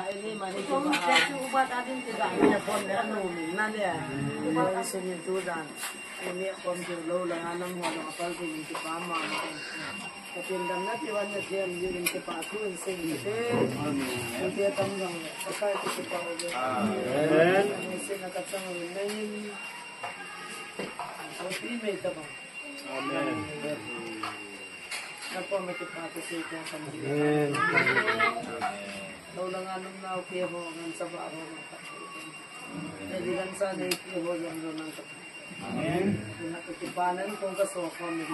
ini mari kita ubat adin tidak hanya pon anu nanti ya kalau sini tu dan ini pon lo langanam halo kapal tu kita pama tapi dan nanti wanita dia menjadi kita pakai sini kita tanggung pakai kita pakai sini nak tanggung ini Oke, meta bang. Amen. Apa mesti pakai sih yang kami. Kalau dengan nau kebo dengan sabah ho. Jadi kan sana kebo yang orang tak. Amen. Nak ketipanan kong kasok kami.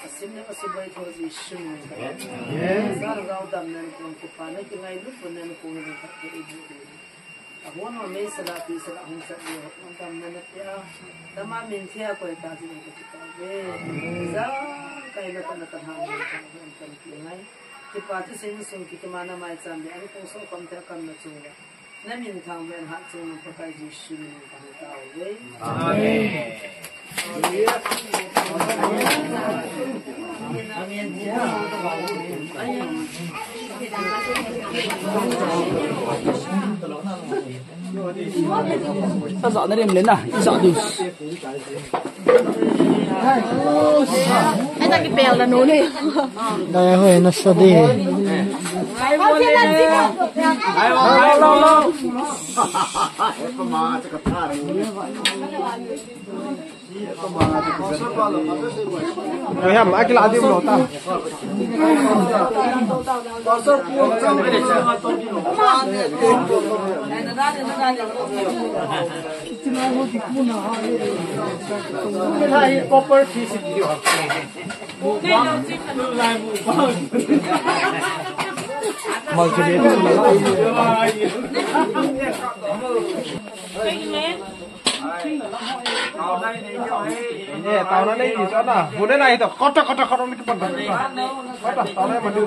Asimnya masih baik kalau isu. Amen. Sekarang kau damai kong ketipanan tinggal itu pun yang kong yang tak ibu. Ako no may salapi sa akong sa iyo ang kamnanat niya tama minsiya ko ita sa iyo kitabe sa kaya na tanatahan ang kalipingay tipati sa inyo sung kitimana may sambi ano kung so kamta kam na tsura na minthang men hat tsung ng pagkay Jishu ng pangitawe Amen ta dọn đến lên nào dọn đi Ay, nagipel na nun eh. Daya ho, nasa di. Ham, akil adi mo ta. property sih Tao nó đây thì chỗ nào? Muốn đây này thì có cái phần. Có tao này mà đưa